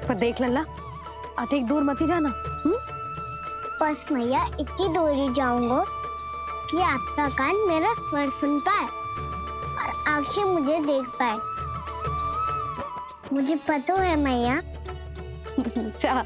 पर देख लल्ला, अधिक दूर मत ही जाना। बस मैया इतनी दूर ही जाऊंगा कि आपका कान मेरा स्वर सुन पाए और आंखें मुझे देख पाए। मुझे पता है मैया। अच्छा।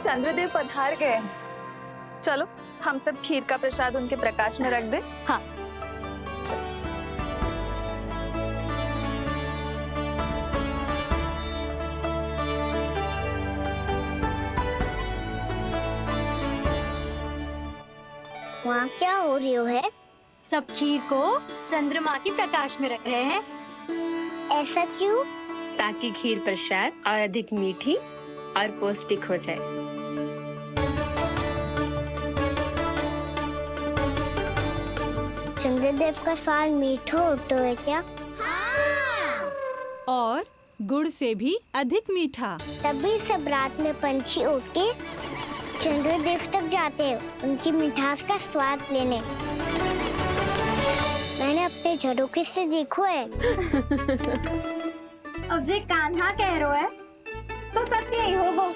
चंद्रदेव पधार गए। चलो हम सब खीर का प्रसाद उनके प्रकाश में रख दे। हाँ। वहाँ क्या हो रही है? सब खीर को चंद्रमा की प्रकाश में रख रहे हैं। ऐसा क्यों? ताकि खीर प्रसाद और अधिक मीठी और पौष्टिक हो जाए। चंद्रदेव का स्वाद मीठा होता है क्या? और गुड़ से भी अधिक मीठा। तभी सब रात में पंछी उड़ के चंद्रदेव तक जाते हैं उनकी मिठास का स्वाद लेने। मैंने अपने झरोखे से देखो है। अब जे कान्हा कह रहा है तो सत्य ही होगा।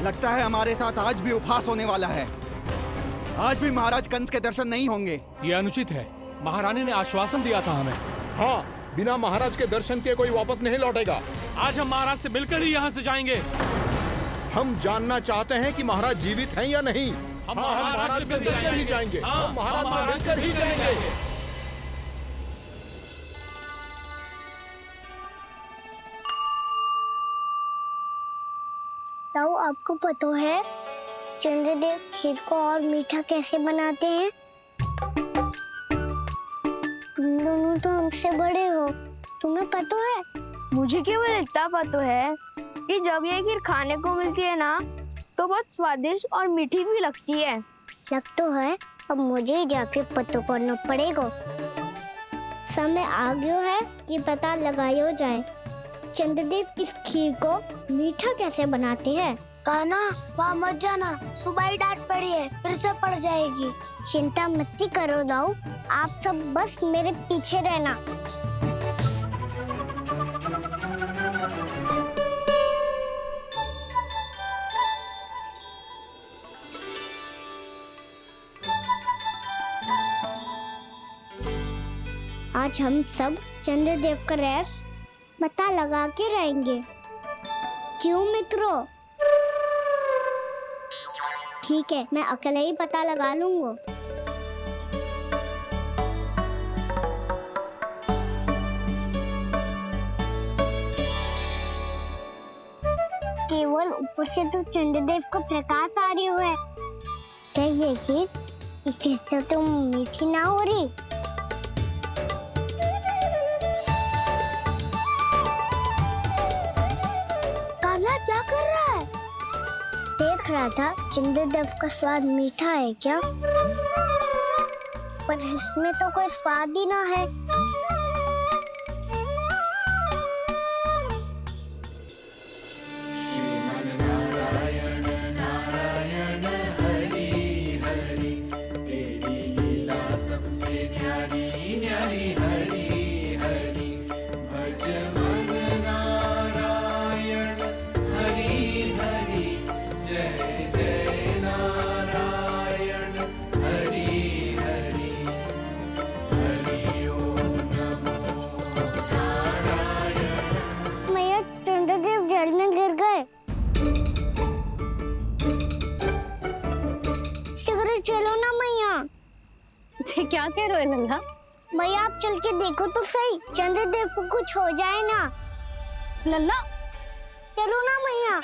लगता है हमारे साथ आज भी उपहास होने वाला है। आज भी महाराज कंस के दर्शन नहीं होंगे। ये अनुचित है। महारानी ने आश्वासन दिया था हमें। हाँ, बिना महाराज के दर्शन के कोई वापस नहीं लौटेगा। आज हम महाराज से मिलकर ही यहाँ से जाएंगे। हम जानना चाहते हैं कि महाराज जीवित हैं या नहीं। हम महाराज से मिलकर ही जाएंगे। हम महाराज से मिलकर ही जाएंगे। ताऊ आपको पता है चंद्रदेव खीर को और मीठा कैसे बनाते हैं? तुम दोनों तो हमसे बड़े हो, तुम्हें पता है? मुझे केवल इतना पता है कि जब ये खीर खाने को मिलती है ना तो बहुत स्वादिष्ट और मीठी भी लगती है। लग तो है, अब मुझे ही जाके पता करना पड़ेगा। समय आ गया है कि पता लगाया जाए चंद्रदेव इस खीर को मीठा कैसे बनाते हैं। कान्हा वहाँ मत जाना, सुबह ही डांट पड़ी है, फिर से पड़ जाएगी। चिंता मत करो दाऊ, आप सब बस मेरे पीछे रहना। आज हम सब चंद्रदेव का रहस्य पता लगा के रहेंगे। क्यों मित्रों? ठीक है, मैं अकेले ही पता लगा लूंगा। केवल ऊपर से तो चंद्रदेव का प्रकाश आ रही है। क्या ये खीर इससे तो मीठी ना हो रही? क्या कर रहा है? देख रहा था चंद्रदेव का स्वाद मीठा है क्या, पर इसमें तो कोई स्वाद ही ना है। श्रीमन्नारायण क्या कह रहे हो लल्ला? भैया आप चल के देखो तो सही, चंद्रदेव को कुछ हो जाए ना। लल्ला चलो ना भैया।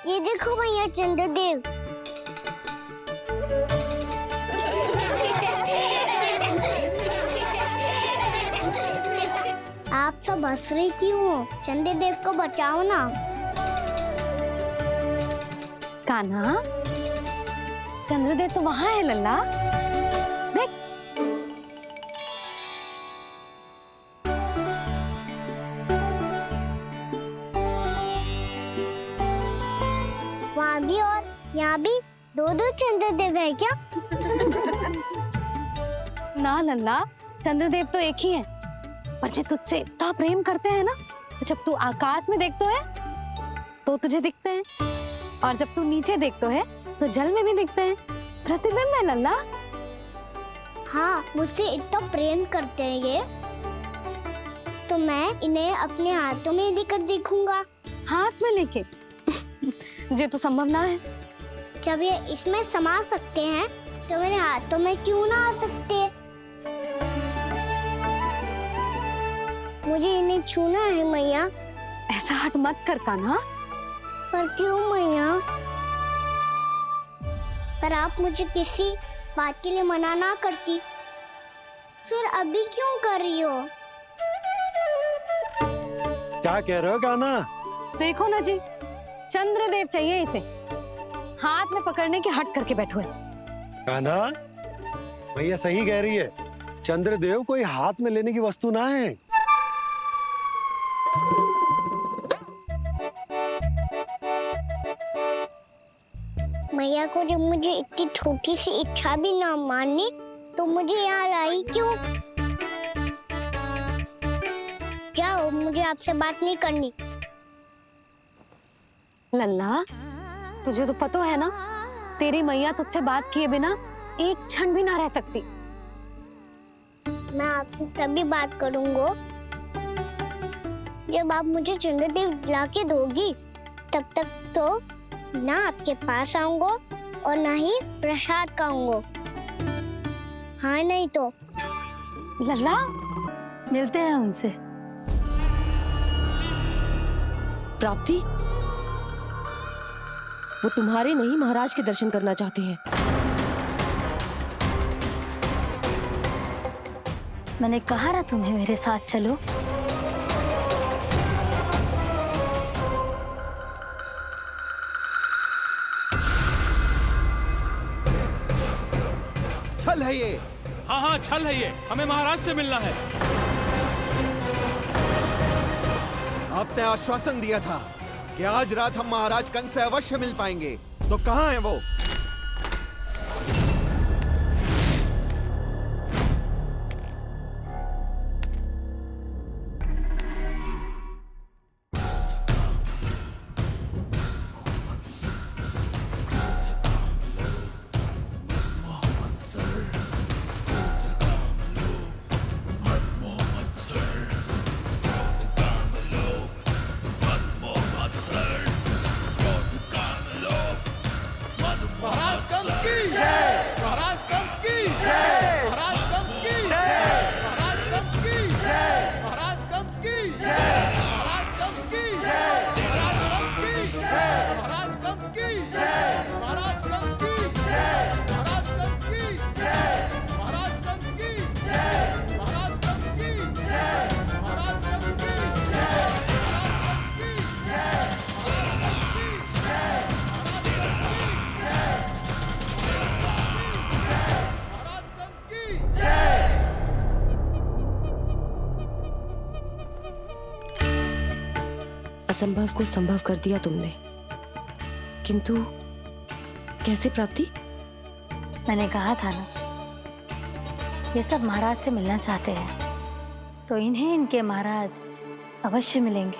ये देखो भैया चंद्रदेव। आप सब हंस रहे क्यों हो? चंद्रदेव को बचाओ ना। कान्हा, चंद्रदेव तो वहां है लल्ला, देख। वहाँ भी और यहाँ भी दो दो चंद्रदेव है क्या? ना लल्ला, चंद्रदेव तो एक ही है। पर जब तुझसे इतना प्रेम करते हैं ना, तो जब तू आकाश में देखतो है तो तुझे दिखते हैं, और जब तू नीचे देखतो है तो जल में भी दिखते हैं। प्रतिबिंब है लल्ला। हाँ, मुझसे इतना प्रेम करते हैं ये, तो मैं इन्हें अपने हाथों में लेकर देखूंगा। हाथ में लेके जे तो संभव ना है। जब ये इसमें समा सकते हैं तो मेरे हाथों में क्यों ना आ सकते? मुझे इन्हें छूना है मैया। ऐसा हट मत कर कान्हा। पर क्यों मैया? पर आप मुझे किसी बात के लिए मना ना करती, फिर अभी क्यों कर रही हो? क्या कह रहे हो कान्हा? देखो ना जी, चंद्रदेव चाहिए इसे, हाथ में पकड़ने की हट करके बैठो है। कान्हा, भैया सही कह रही है, चंद्रदेव कोई हाथ में लेने की वस्तु ना है। मैया को जब मुझे इतनी छोटी सी इच्छा भी ना माननी, तो मुझे यहाँ लाई क्यों? जाओ, मुझे आपसे बात नहीं करनी। लल्ला, तुझे तो पता है ना, तेरी मैया तुझसे बात किए बिना एक क्षण भी ना रह सकती। मैं आपसे तभी बात करूंगा जब आप मुझे चंद्रदेव ला के दोगी। तब तक तो ना आपके पास आऊंगा और ना ही प्रसाद खाऊंगा। हाँ नहीं तो? लल्ला, मिलते हैं उनसे। प्राप्ति, वो तुम्हारे नहीं महाराज के दर्शन करना चाहते हैं। मैंने कहा ना तुम्हें मेरे साथ चलो। छल है ये। हाँ हाँ, छल है ये। हमें महाराज से मिलना है। आपने आश्वासन दिया था कि आज रात हम महाराज कंस से अवश्य मिल पाएंगे, तो कहाँ है वो? असंभव को संभव कर दिया तुमने, किंतु कैसे प्राप्ति? मैंने कहा था ना, ये सब महाराज से मिलना चाहते हैं, तो इन्हें इनके महाराज अवश्य मिलेंगे।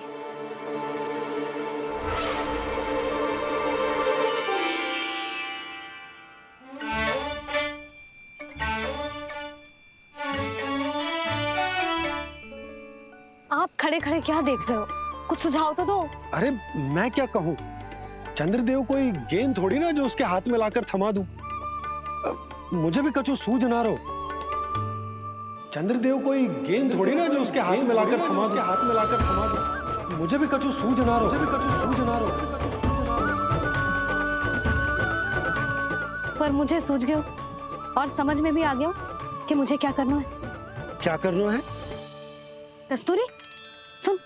आप खड़े खड़े क्या देख रहे हो? कुछ सुझाव तो दो। अरे मैं क्या कहूँ, चंद्रदेव कोई गेंद थोड़ी ना जो उसके हाथ में लाकर थमा दूं। मुझे भी कछु सूझ ना रो। चंद्रदेव कोई गेंद थोड़ी ना जो उसके हाथ में लाकर थमा दो। मुझे भी कछु सूझ ना रो। पर मुझे सूझ गयो और समझ में भी आ गया कि मुझे क्या करना है। क्या करना है? कस्तूरी सुन,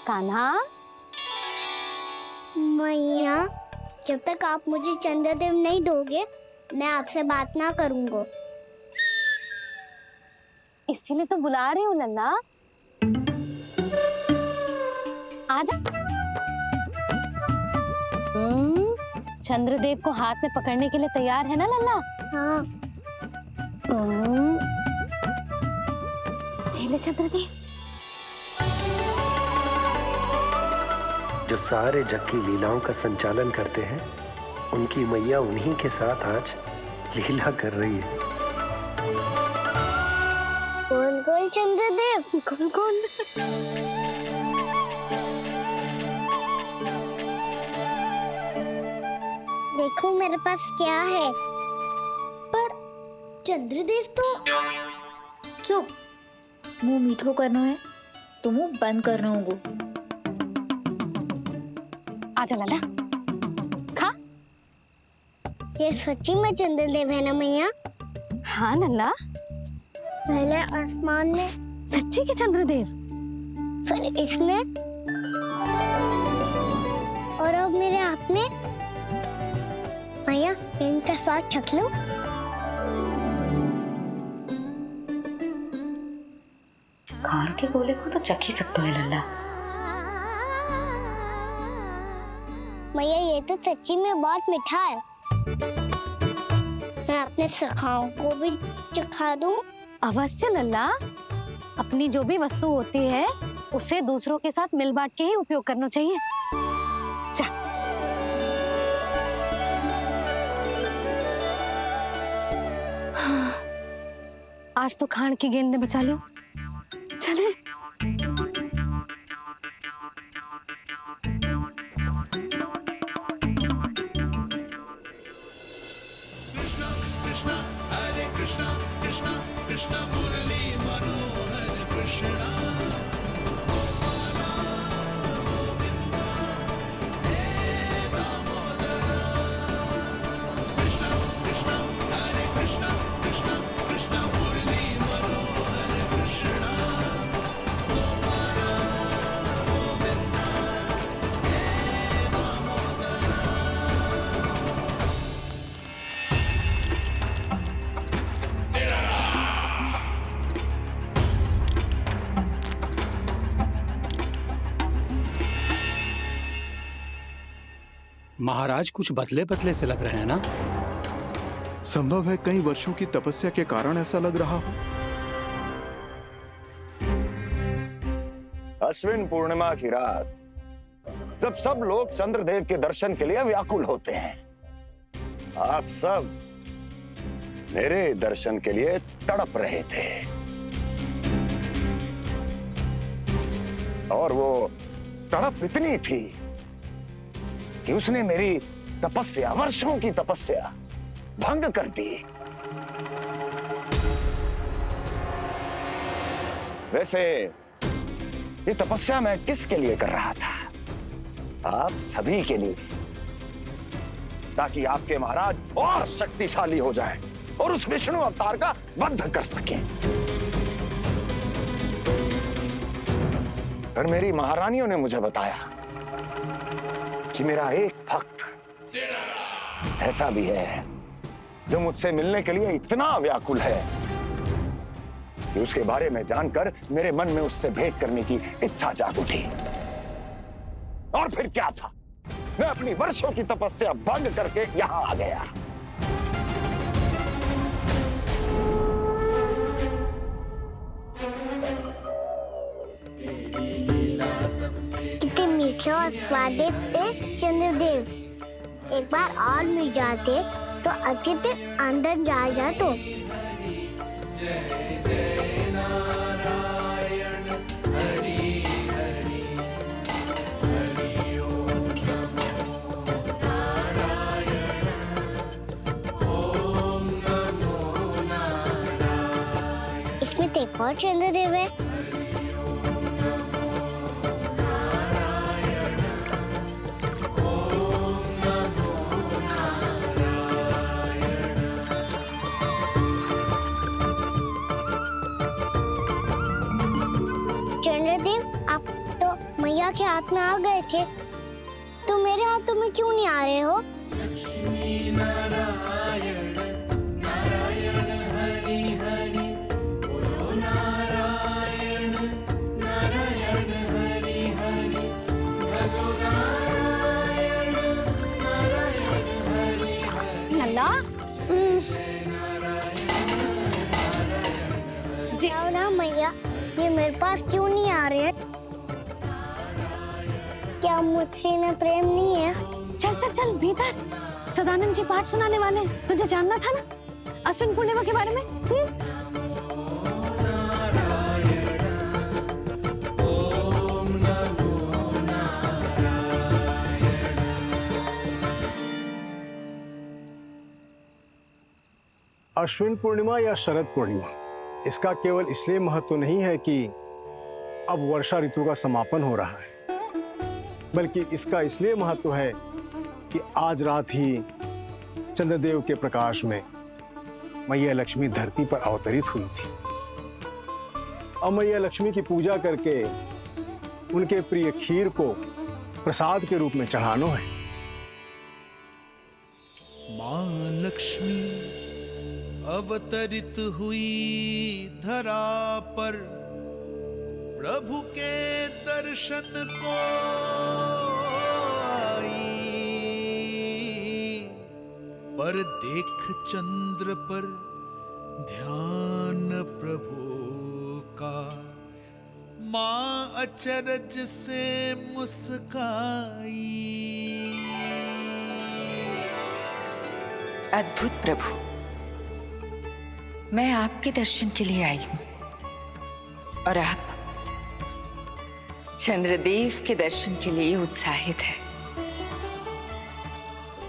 कान्हा। मैया, जब तक आप मुझे चंद्रदेव नहीं दोगे मैं आपसे बात ना करूंगा। इसीलिए तो बुला रही हूँ लल्ला, आजा। चंद्रदेव को हाथ में पकड़ने के लिए तैयार है ना लल्ला? हाँ। ले चंद्रदेव। जो सारे जग की लीलाओं का संचालन करते हैं, उनकी मैया उन्हीं के साथ आज लीला कर रही है। कौन कौन चंद्रदेव? कौन कौन? देखो मेरे पास क्या है। पर चंद्रदेव तो चुप, मुंह मीठो करना है तो मुंह बंद करना होगा। आजा लल्ला, खा। ये सच्ची में चंद्रदेव है ना मैया? हाँ लल्ला, पहले आसमान में, सच्ची के चंद्रदेव, फिर इसमें, और अब मेरे हाथ में। मैया, मैं इनका स्वाद चख लूं? खान के गोले को तो चख ही सकते हो लल्ला। मैया, ये तो सच्ची में बहुत मीठा है। मैं अपने सखाओं को भी चखा दूं? अवश्य लल्ला, अपनी जो भी वस्तु होती है उसे दूसरों के साथ मिल बांट के ही उपयोग करना चाहिए। जा। हाँ, आज तो खान की गेंद ने बचा लो। चले। महाराज कुछ बदले बदले से लग रहे हैं ना? संभव है कई वर्षों की तपस्या के कारण ऐसा लग रहा हो। अश्विन पूर्णिमा की रात, जब सब लोग चंद्रदेव के दर्शन के लिए व्याकुल होते हैं, आप सब मेरे दर्शन के लिए तड़प रहे थे। और वो तड़प इतनी थी कि उसने मेरी तपस्या, वर्षों की तपस्या भंग कर दी। वैसे ये तपस्या मैं किसके लिए कर रहा था? आप सभी के लिए, ताकि आपके महाराज और शक्तिशाली हो जाएं और उस विष्णु अवतार का वध कर सकें। पर मेरी महारानियों ने मुझे बताया कि मेरा एक भक्त ऐसा भी है जो मुझसे मिलने के लिए इतना व्याकुल है कि उसके बारे में जानकर मेरे मन में उससे भेंट करने की इच्छा जाग उठी। और फिर क्या था, मैं अपनी वर्षों की तपस्या भंग करके यहां आ गया। कितने मीठे और बहुत स्वादिष्ट थे चंद्रदेव। एक बार और मिल जाते तो अच्छे से अंदर जा जातो। इसमें तो एक और चंद्रदेव है। चंद्रदेव, आप तो मैया के हाथ में आ गए थे, तो मेरे हाथों में क्यों नहीं आ रहे हो? नल्ला जी जाओ ना मैया, ये मेरे पास क्यों नहीं आ रहे? क्या मुझसे इन्हें प्रेम नहीं है? चल चल चल भीतर, सदानंद जी पाठ सुनाने वाले हैं। तुझे जानना था ना अश्विन पूर्णिमा के बारे में? अश्विन पूर्णिमा या शरद पूर्णिमा, इसका केवल इसलिए महत्व नहीं है कि अब वर्षा ऋतु का समापन हो रहा है, बल्कि इसका इसलिए महत्व है कि आज रात ही चंद्रदेव के प्रकाश में मैया लक्ष्मी धरती पर अवतरित हुई थी। अब मैया लक्ष्मी की पूजा करके उनके प्रिय खीर को प्रसाद के रूप में चढ़ाना है। मां लक्ष्मी अवतरित हुई धरा पर, प्रभु के दर्शन को आई, पर देख चंद्र पर ध्यान प्रभु का, मां अचरज से मुस्काई। अद्भुत प्रभु, मैं आपके दर्शन के लिए आई हूं और आप चंद्रदेव के दर्शन के लिए उत्साहित है,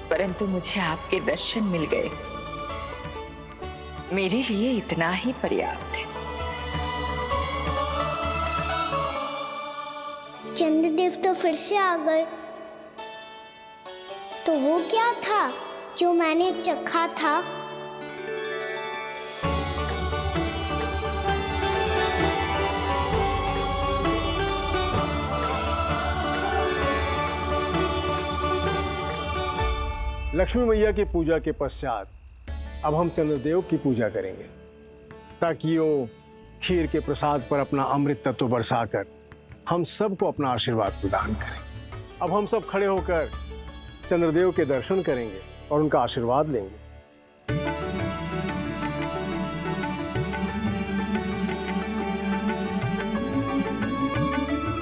परंतु मुझे आपके दर्शन मिल गए, मेरे लिए इतना ही पर्याप्त है। चंद्रदेव तो फिर से आ गए, तो वो क्या था जो मैंने चखा था? लक्ष्मी मैया की पूजा के पश्चात अब हम चंद्रदेव की पूजा करेंगे, ताकि वो खीर के प्रसाद पर अपना अमृत तत्व बरसाकर हम सबको अपना आशीर्वाद प्रदान करें। अब हम सब खड़े होकर चंद्रदेव के दर्शन करेंगे और उनका आशीर्वाद लेंगे।